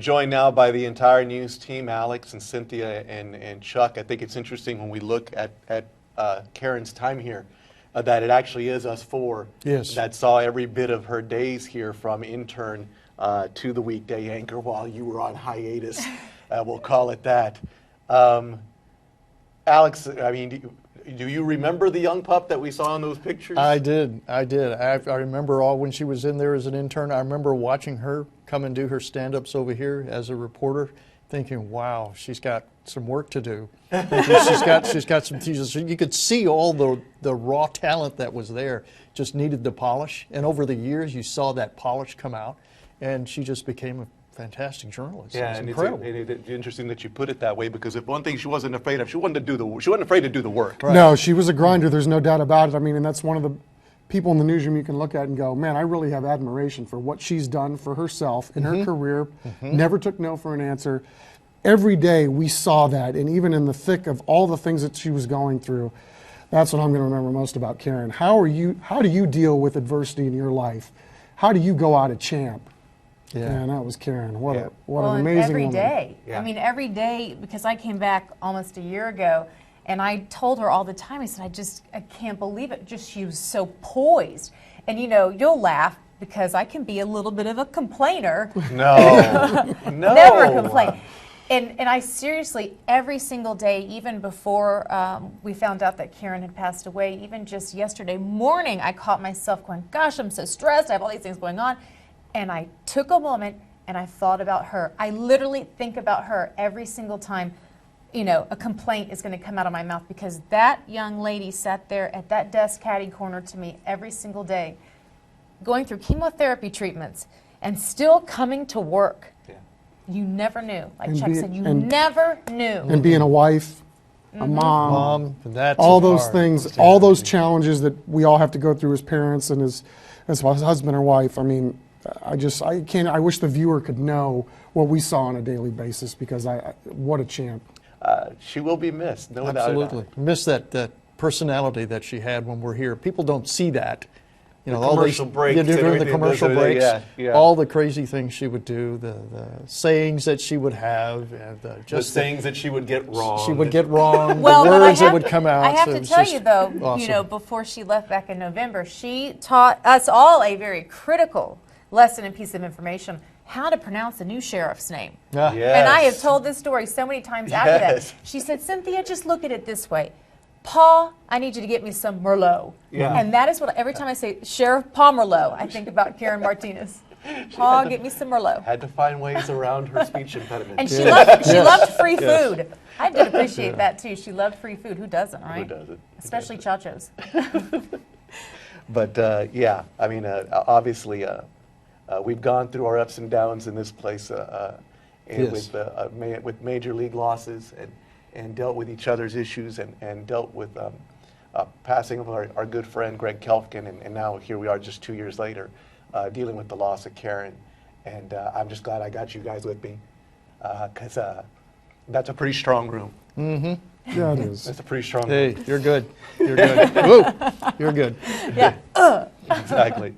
joined now by the entire news team, Alex and Cynthia and Chuck. I think it's interesting when we look at Karen's time here, that it actually is us four that saw every bit of her days here, from intern to the weekday anchor while you were on hiatus. We'll call it that. Alex, I mean, do you remember the young pup that we saw in those pictures? I did. I remember all when she was in there as an intern. I remember watching her come and do her stand-ups over here as a reporter, thinking, wow, she's got some work to do. she's got some teachers. You could see all the raw talent that was there, just needed the polish. And over the years, you saw that polish come out, and she just became a fantastic journalist. Yeah, and incredible. It's interesting that you put it that way, because if one thing she wasn't afraid of, she wasn't afraid to do the work. Right. No, she was a grinder. There's no doubt about it. I mean, and that's one of the people in the newsroom you can look at and go, man, I really have admiration for what she's done for herself in her career. Never took no for an answer. Every day we saw that, and even in the thick of all the things that she was going through, that's what I'm going to remember most about Karen. How do you deal with adversity in your life? How do you go out a champ? Yeah, and that was Karen. What an amazing every woman. Day. Yeah. I mean, every day, because I came back almost a year ago, and I told her all the time, I said, I can't believe it. Just, she was so poised. And you know, you'll laugh, because I can be a little bit of a complainer. No, no. Never complain. And I seriously, every single day, even before we found out that Karen had passed away, even just yesterday morning, I caught myself going, gosh, I'm so stressed. I have all these things going on. And I took a moment and I thought about her. I literally think about her every single time, you know, a complaint is going to come out of my mouth, because that young lady sat there at that desk caddy corner to me every single day, going through chemotherapy treatments and still coming to work. Yeah. You never knew. Like Chuck said, you never knew. And being a wife, a mom, that's all those hard. things, all those challenges that we all have to go through as parents and as husband or wife. I mean, I wish the viewer could know what we saw on a daily basis, because what a champ. She will be missed, no doubt. Absolutely. Miss that personality that she had when we're here. People don't see that. You know, The all commercial breaks during the and commercial everything, breaks, yeah. all the crazy things she would do, the sayings that she would have, and Just the things that she would get wrong. She would get wrong. Well, the but words that would come out. I have so to it was tell just you, though, awesome. you know, before she left back in November, she taught us all a very critical lesson and piece of information: how to pronounce a new sheriff's name. Yeah. Yes. And I have told this story so many times after that. She said, Cynthia, just look at it this way. Paul, I need you to get me some Merlot. Yeah. And that is what, every time I say Sheriff Paul Merlot, I think about Karen Martinez. Paul, get me some Merlot. Had to find ways around her speech impediment. And she loved free food. I did appreciate that too. She loved free food. Who doesn't, right? Who doesn't? Especially chachos. But yeah, I mean, obviously, we've gone through our ups and downs in this place, and with major league losses, and dealt with each other's issues, and dealt with passing of our good friend Greg Kelfkin, and now here we are just 2 years later, dealing with the loss of Karen. And I'm just glad I got you guys with me, because that's a pretty strong room. Mm-hmm. Yeah, it is. That's a pretty strong room. Hey, you're good. You're good. Woo, you're good. Yeah. Exactly.